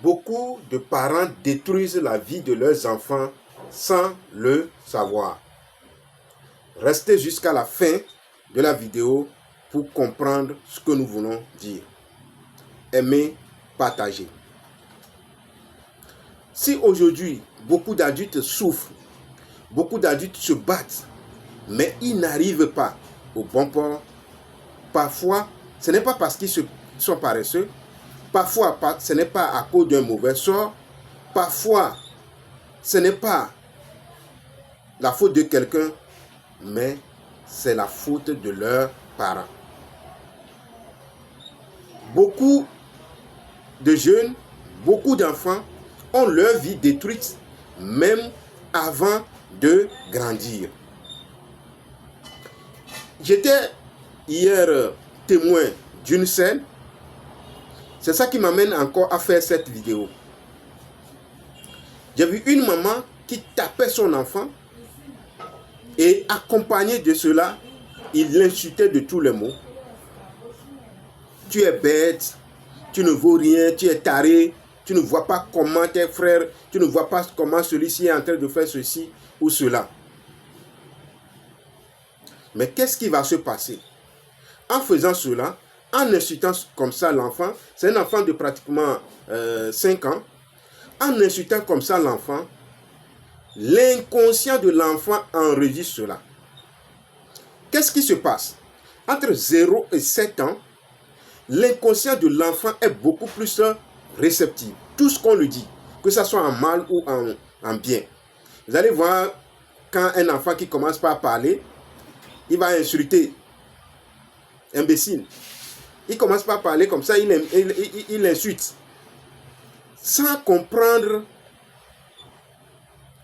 Beaucoup de parents détruisent la vie de leurs enfants sans le savoir. Restez jusqu'à la fin de la vidéo pour comprendre ce que nous voulons dire. Aimez, partagez. Si aujourd'hui, beaucoup d'adultes souffrent, beaucoup d'adultes se battent, mais ils n'arrivent pas au bon port, parfois, ce n'est pas parce qu'ils sont paresseux, parfois, ce n'est pas à cause d'un mauvais sort, parfois, ce n'est pas la faute de quelqu'un, mais c'est la faute de leurs parents. Beaucoup de jeunes, beaucoup d'enfants ont leur vie détruite, même avant de grandir. J'étais hier témoin d'une scène. C'est ça qui m'amène encore à faire cette vidéo. J'ai vu une maman qui tapait son enfant et accompagné de cela, il l'insultait de tous les mots. Tu es bête, tu ne vaux rien, tu es taré, tu ne vois pas comment tes frères, tu ne vois pas comment celui-ci est en train de faire ceci ou cela. Mais qu'est-ce qui va se passer? En faisant cela, en insultant comme ça l'enfant, c'est un enfant de pratiquement 5 ans, en insultant comme ça l'enfant, l'inconscient de l'enfant enregistre cela. Qu'est-ce qui se passe? Entre 0 et 7 ans, l'inconscient de l'enfant est beaucoup plus réceptif. Tout ce qu'on lui dit, que ce soit en mal ou en bien. Vous allez voir, quand un enfant qui commence par parler, il va insulter. Imbécile. Il commence par parler comme ça, il insulte. Sans comprendre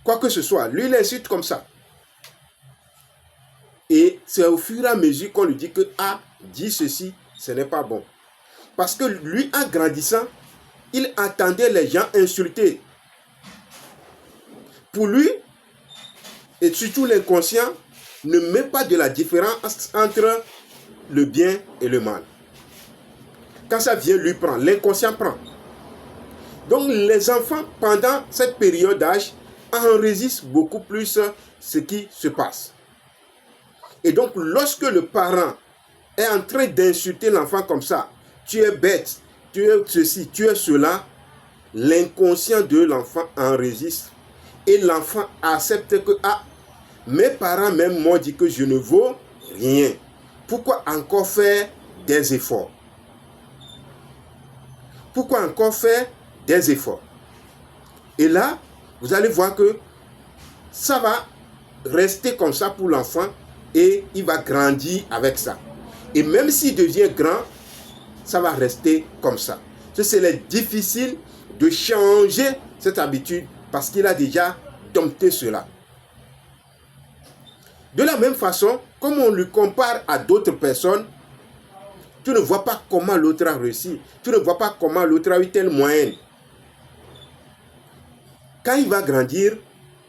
quoi que ce soit. Lui, il insulte comme ça. Et c'est au fur et à mesure qu'on lui dit que dit ceci, ce n'est pas bon. Parce que lui, en grandissant, il entendait les gens insulter. Pour lui, et surtout l'inconscient, ne met pas de la différence entre le bien et le mal. Quand ça vient, lui prend. L'inconscient prend. Donc les enfants, pendant cette période d'âge, enregistrent beaucoup plus ce qui se passe. Et donc, lorsque le parent est en train d'insulter l'enfant comme ça, tu es bête, tu es ceci, tu es cela, l'inconscient de l'enfant enregistre. Et l'enfant accepte que, mes parents même m'ont dit que je ne vaux rien. Pourquoi encore faire des efforts? Pourquoi encore faire des efforts? Et là, vous allez voir que ça va rester comme ça pour l'enfant et il va grandir avec ça. Et même s'il devient grand, ça va rester comme ça. C'est difficile de changer cette habitude parce qu'il a déjà dompté cela. De la même façon, comme on lui compare à d'autres personnes, tu ne vois pas comment l'autre a réussi. Tu ne vois pas comment l'autre a eu telle moyenne. Quand il va grandir,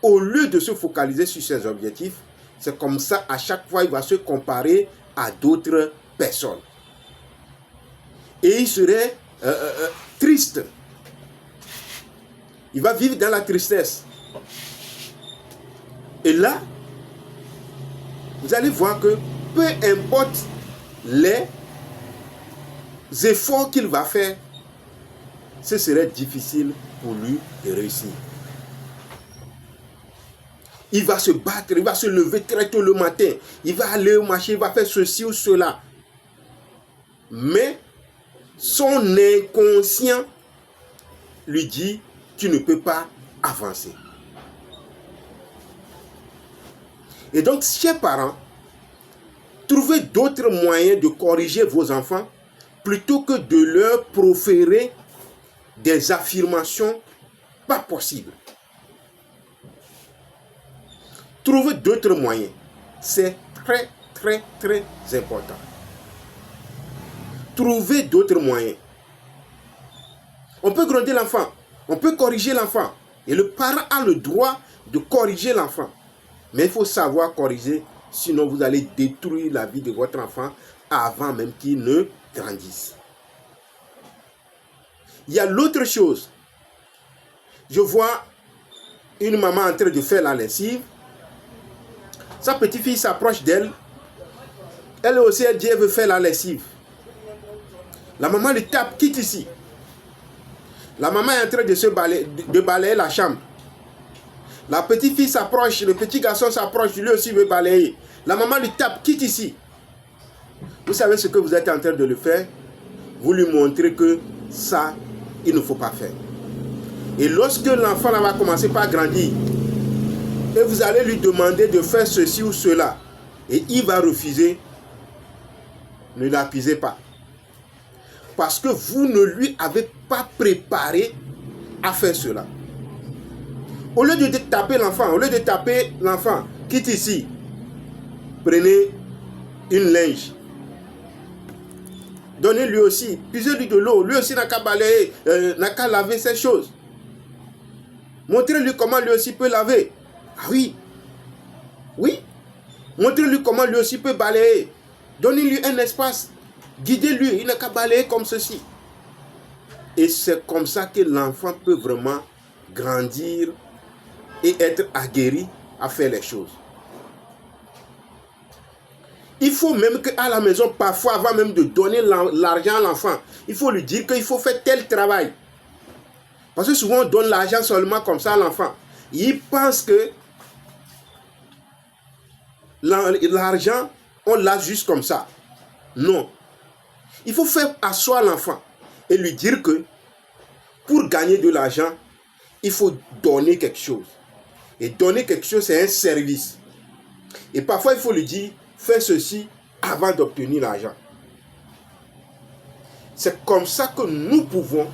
au lieu de se focaliser sur ses objectifs, c'est comme ça, à chaque fois, il va se comparer à d'autres personnes. Et il serait triste. Il va vivre dans la tristesse. Et là, vous allez voir que peu importe les efforts qu'il va faire, ce serait difficile pour lui de réussir. Il va se battre, il va se lever très tôt le matin, il va aller au marché, il va faire ceci ou cela. Mais son inconscient lui dit, tu ne peux pas avancer. Et donc, chers parents, trouvez d'autres moyens de corriger vos enfants plutôt que de leur proférer des affirmations pas possibles. Trouvez d'autres moyens. C'est très, très, très important. Trouvez d'autres moyens. On peut gronder l'enfant. On peut corriger l'enfant. Et le parent a le droit de corriger l'enfant. Mais il faut savoir corriger, sinon vous allez détruire la vie de votre enfant avant même qu'il ne grandisse. Il y a l'autre chose. je vois une maman en train de faire la lessive. Sa petite-fille s'approche d'elle. Elle aussi, elle dit, elle veut faire la lessive. La maman lui tape, quitte ici. La maman est en train de balayer la chambre. La petite fille s'approche, le petit garçon s'approche, lui aussi veut balayer. La maman lui tape, quitte ici. Vous savez ce que vous êtes en train de le faire? Vous lui montrez que ça, il ne faut pas faire. Et lorsque l'enfant va commencer par grandir, et vous allez lui demander de faire ceci ou cela, et il va refuser, ne l'accusez pas. Parce que vous ne lui avez pas préparé à faire cela. Au lieu de taper l'enfant, quitte ici. Prenez une linge. Donnez-lui aussi, puisez-lui de l'eau. Lui aussi n'a qu'à balayer, n'a qu'à laver ces choses. Montrez-lui comment lui aussi peut laver. Ah oui. Oui. Montrez-lui comment lui aussi peut balayer. Donnez-lui un espace. Guidez-lui, il n'a qu'à balayer comme ceci. Et c'est comme ça que l'enfant peut vraiment grandir et être aguerri à faire les choses. Il faut même qu'à la maison, parfois, avant même de donner l'argent à l'enfant, il faut lui dire qu'il faut faire tel travail. Parce que souvent, on donne l'argent seulement comme ça à l'enfant. Il pense que l'argent, on l'a juste comme ça. Non. Il faut faire asseoir l'enfant et lui dire que pour gagner de l'argent, il faut donner quelque chose. Et donner quelque chose, c'est un service. Et parfois, il faut lui dire, fais ceci avant d'obtenir l'argent. C'est comme ça que nous pouvons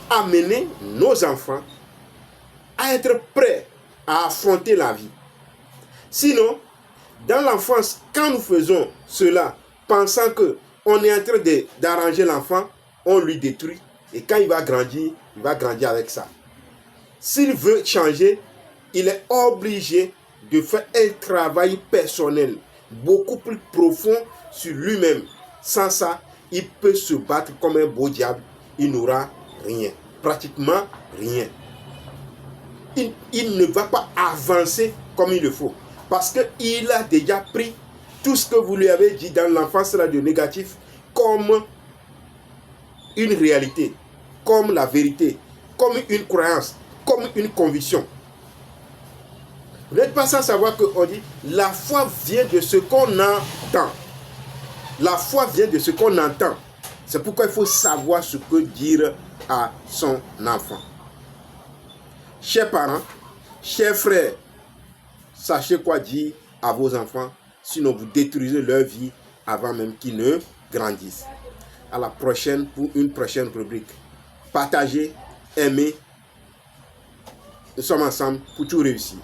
amener nos enfants à être prêts à affronter la vie. Sinon, dans l'enfance, quand nous faisons cela, pensant qu'on est en train d'arranger l'enfant, on lui détruit. Et quand il va grandir avec ça. S'il veut changer, il est obligé de faire un travail personnel, beaucoup plus profond sur lui-même. Sans ça, il peut se battre comme un beau diable. Il n'aura rien, pratiquement rien. Il ne va pas avancer comme il le faut. Parce qu'il a déjà pris tout ce que vous lui avez dit dans l'enfance là de négatif comme une réalité, comme la vérité, comme une croyance, comme une conviction. Vous n'êtes pas sans savoir qu'on dit la foi vient de ce qu'on entend. La foi vient de ce qu'on entend. C'est pourquoi il faut savoir ce que dire à son enfant. Chers parents, chers frères, sachez quoi dire à vos enfants, sinon vous détruisez leur vie avant même qu'ils ne grandissent. À la prochaine pour une prochaine rubrique. Partagez, aimez. Nous sommes ensemble pour tout réussir.